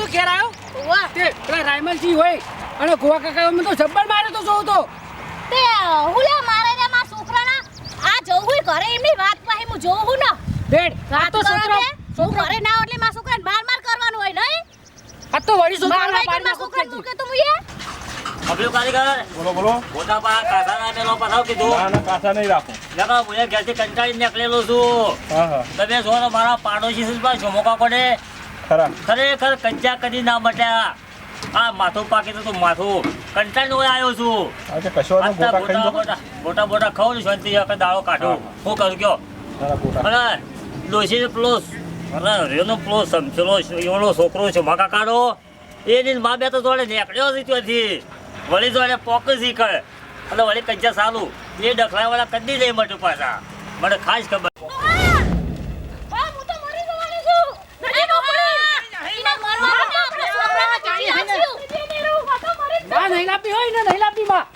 તો ઘેર આવ્યો તે પેલા રાયમલજી હોય અને ગોવા કાકા મને તો જબ્બર મારે તો જોઉં તો તે હું લે મારે ને મારા છોકરાના આ જોવું ઘરે એમની વાત પાસે હું જોઉં હું ને બેડ આ તો છોકરા ઘરે ના એટલે મારા છોકરાને માર કરવાનું હોય નહીં આ તો વળી છોકરાના મારા છોકરાને મૂકે તો મુયે અબલો કારીગર બોલો મોટા પા કાસા ના મેલો પસાવ કીધું ના કાસા નહીં રાખો લગા મુએ ઘેરથી કંટાળી નીકળેલો છું હા તમે જો તો મારા પાડોશી છે બા ચોમોકા કોને ખરેખર કંચા કદી ના મટ્યા આ માથું પાકી તો માથું કંટાળીને ઓય આવ્યો છું આજે કશોનો ગોટા ખાઈ મોટા ખાવ ને શાંતિ કે દાળો કાઢો હું કરું કયો અને ડોશી પ્લોસ અરે રેનો પ્લોસ સમજેલો એવડો છોકરો છે મકા કાઢો એની મા બે તો જોડે નીકળ્યો જ ત્યાંથી વળી જોડે પોક શીખે અને વળી કંચા સારું એ ડખલા વાળા કદી નહીં મટું પાછા મને ખાસ ખબર નહીં લાપી હોય ને નહીં લાપી માં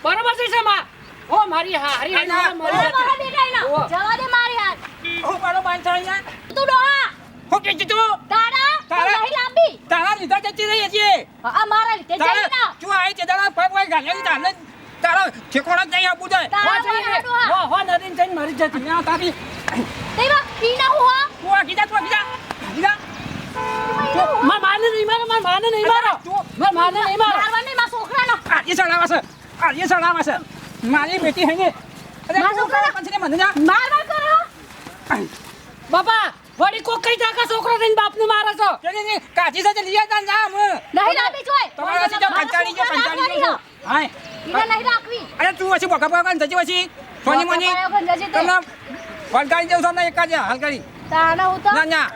બરોબર છે માં ઓ મારી હારી મરી જવા દે મારી હાથ હું પાડો બાંધછાઈ ના તું ડોહા હું કે તું તારા નહીં લાંબી તારા લીધા જતી રહી છે આ મારા લીધે જઈ ના તું આઈ છે તારા પગ વાય ગાલે તાને તારા ઠેકોડા જઈ આપું દે હો નદીન જઈને મરી જતી ના તારી તેવા પીના હું તું કીધા માર માને નહીં મારો મારવાને મારા છોકરાનો આજે સડાવા છે મારી બેટી હે ને અરે મારા છોકરા પછી મને ના મારવા કરો બાપા વળી કોક કઈ જાકા છોકરો થઈને બાપને મારે છો કે કાજી સાથે લઈ આવતા નામ નહીં લાંબી જોય તમારા સીધા કંટાળી હાય ઈના નહીં રાખવી અરે તું પછી બોકા બોકા જજી પછી સોની મોની તમને વળગાડી દેવ સામે એક જ હાલ કરી તાના હું તો ના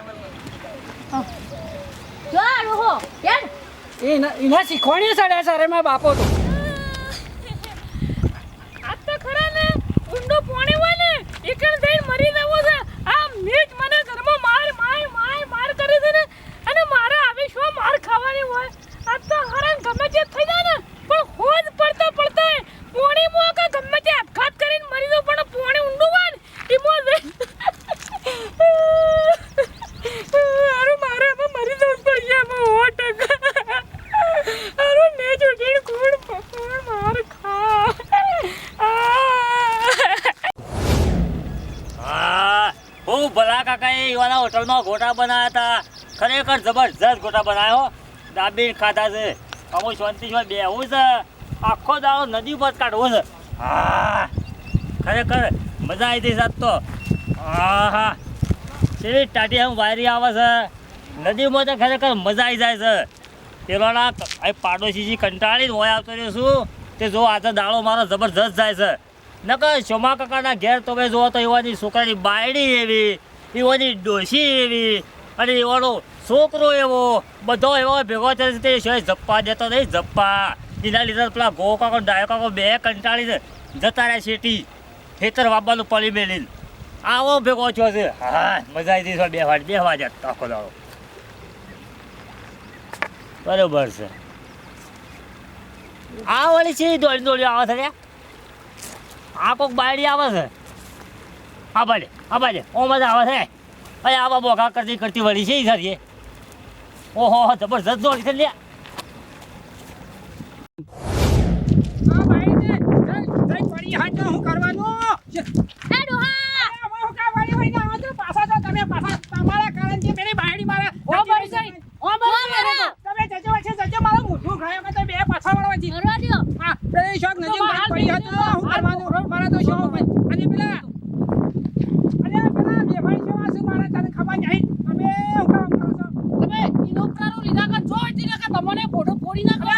જો રોહો યાર એના શીખવાણી સડ્યા સરે માં બાપો તો આ તો ખરા ને ઊંડો પોણી હોય ને એકણ જઈને મરી જવો છે આ મીઠ મને ઘરમાં માર કરે છે ને અને મારે આવી શું માર ખાવાની હોય આ તો હરણ ગમે તે થઈ જાય ને પણ હોજ પડતા પોણી મો કે ગમે તે આપઘાત કરીને મરી દો પણ પોણી ઊંડું હોય ને ઈમો અરે મારે હવે મરી જવું પડશે હવે 100% અરે ને જોડીને કોણ માર ખા હું ભલા કાકાએ એવાના હોટલમાં ગોટા બનાવ્યા હતા ખરેખર જબરજસ્ત ગોટા બનાવ્યો દાબીને ખાધા છે અમુક શાંતિમાં બેહવું છે આખો દાડો નદી પર કાઢવો છે હા ખરેખર મજા આવી હતી સાત તો હા એવી ટાટી આમ વાયરી આવે છે નદીમાં તો ખરેખર મજા આવી જાય છે પેલોના પાડોશીજી કંટાળીને હોય આવતો રહ્યો છું તે જો આજે દાડો મારો જબરજસ્ત જાય છે નકર શોમા કાકાના ઘેર તમે જુઓ તો એવાની છોકરાની બાયડી એવી એવાની ડોશી એવી અને એવાનો છોકરો એવો બધો એવો ભેગો થયો તે સિવાય જપ્પા દેતો નહીં જપ્પા એના લીધે પેલા ગો કાકો ડાયો કાકો બે કંટાળીને જતા રહ્યા શેટી ખેતર વાપવાનું પડી મેલીને આવો ભેગો થયો છે હા મજા આવી હતી બે વાગ્યા આખો દાડો બરોબર છે આ વળી છે દોડી આવે છે આ કોક બાયડી આવે છે હા ભાઈ ઓ મજા આવે છે અરે આવા બોગા કરતી વળી છે સર ઓહો જબરજસ્ત દોડી છે લ્યા આ ભાઈ ને જઈ પડી હાથ હું કરવાનું એ ડોહા હું કા વાળી હોય ના તો પાછા તો તમે પાછા તમારા કારણથી પેલી બાયડી મારે ઓ મરી જાય તમે જજો મારો મોઢું ખાયો કે બે પાછા વળવાથી કરવા દો હા પેલી શોક નદી પડી હતો હું કરવાનું મારા તો શોક અને પેલા વેભાઈ શોક છે મારા તને ખબર નહીં અમે હું કામ કરો છો તમે ઈનો કારો લીધા કા જો દીના કા તમને ફોટો ફોડી નાખો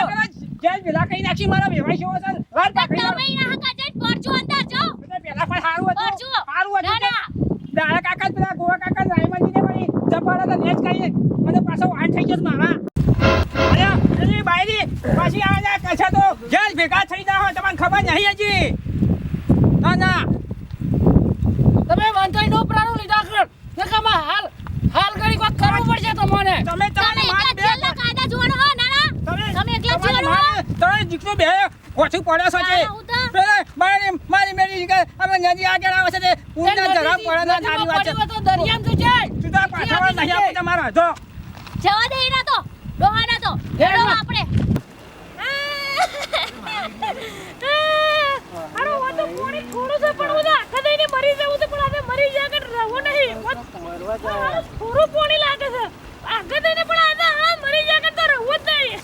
જેલ પેલા કઈ નાખી મારા વેભાઈ શોક છે રાત પકડી તમે ઈના હકા જઈ પરચો અંદર જો પેલા પણ સારું હતું પરચો સારું હતું ના દાડા કાકા પેલા ગોવા કાકા રાયમંદીને વળી જપાડા તો નેચ કરીને મને પાછો વાટ થઈ દીકરો બે ઓછું પડે છે ના, હું તો- પેલા મારી મેરી કે અમે નદી આગળ આવે છે તે ઊંડા જરા પડે ના નાની વાત છે તો દરિયામાં તો જાય તું તાર પાછળ નહીં આપે તમારો જો જવા દે એના તો ડોહાના તો હેડો આપણે અરે વો તો પોણી થોડું છે પણ હું આખા દઈને મરી જાઉં તો પણ હવે મરી જાય કે રહો નહીં થોડું પોણી લાગે છે આખા દઈને પણ આ મરી જાય કે તો રહો જ નહીં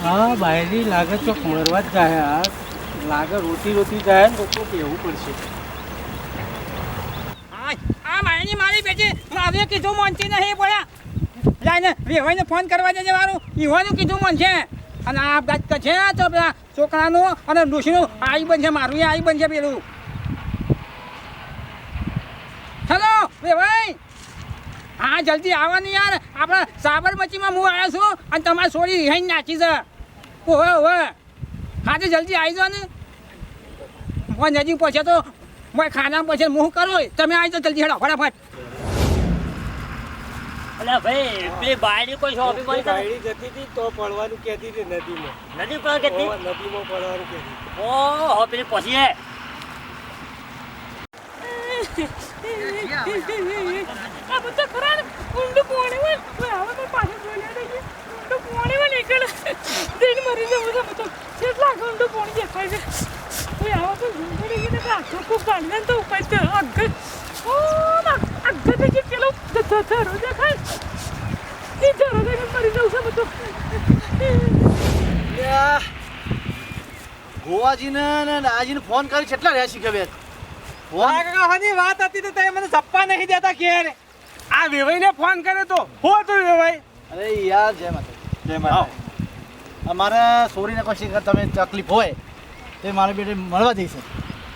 હા બાયરી લાગે ચોક મરવા જ જાય આ લાગે રોતી જાય ને તો કેવું પડશે આ માયની મારી બેટી મારે કીધું મોનતી નહીં પડ્યા લાઈને વેવાઈને ફોન કરવા દેજે મારું ઈવાનું કીધું મન છે અને આ આપઘાત છે તો પેલા છોકરાનું અને ડોશીનું આઈ બનશે મારું એ આઈ બનશે પેલું હેલો વેવાઈ હા જલ્દી આવવાની યાર આપણા સાબરમતીમાં હું આવ્યો છું અને તમારી સોરી રિહાઈ નાખી છે ઓવે ઓવે હા તો જલ્દી આવી જાઓ ને હું નજીક પહોંચે તો મેં ખાના પછી હું કરો તમે આવી જાઓ જલ્દી હેડો ફટાફટ અલ્યા ભાઈ પેલી બાયડી કોઈ શોપિંગ કરી છે બાયડી જતી હતી તો પડવાનું કહેતી હતી નદીમાં નદી પર કેટલી નદીમાં પડવાનું કહેતી ઓહો પેલી પછી હે આ બધું ખરા ને ઊંડું પોણી હોય હવે પણ પાછું જોઈ લે ઊંડું પોણી હોય નીકળ દઈને મરી જવું છે બધું કેટલા ઊંડું પોણી દેખાય છે કોઈ આવા તો ઊંડું ગઈને તો આખો ખૂબ કાઢીને તો ઉપાય તો આગળ ઓ આગળ જે પેલો ધરો દેખાય એ ધરો દઈને મરી જવું છે બધું ગોવાજીને ને આજીને ફોન કરી કેટલા રહ્યા શીખે બેન કાકાની વાત હતી તો તમે મને સપ્પા નહીં દેતા ઘેર આ વેવાઈને ફોન કર્યો તો હો તો વેવાઈ અરે યાર જય માતા અમારે સોરીને કોઈ શીખર તમે તકલીફ હોય તો મારી બેટી મળવા જઈશે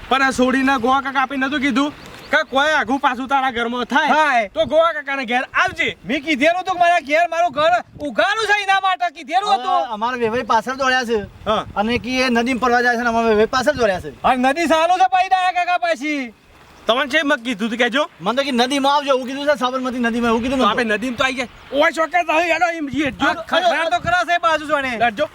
પણ આ છોડીને ગોવા કાકા આપી નતું કીધું કે કોઈ આઘું પાછું તારા ઘરમાં થાય તો ગોવા કાકાને ઘેર આવજે મેં કીધેલું હતું મારા ઘેર મારું ઘર ઉઘાડું છે એના માટે કીધેલું હતું અમારા વેવાઈ પાછળ દોડ્યા છે હા અને કે એ નદીમાં પડવા જાય છે ને અમારા વેવાઈ પાછળ દોડ્યા છે અને નદી સારું છે પાઈ દાયા કાકા પાછી તમને છે મત કીધું તું કહેજો મને તો કે નદીમાં આવજો એવું કીધું છે સાબરમતી નદીમાં એવું કીધું આપણે નદીમાં તો આવી ગયા ઓય ચોક્કસ આવી હેડો એમ જીએ જો ખરા તો ખરા છે બાજુ જોણે લડજો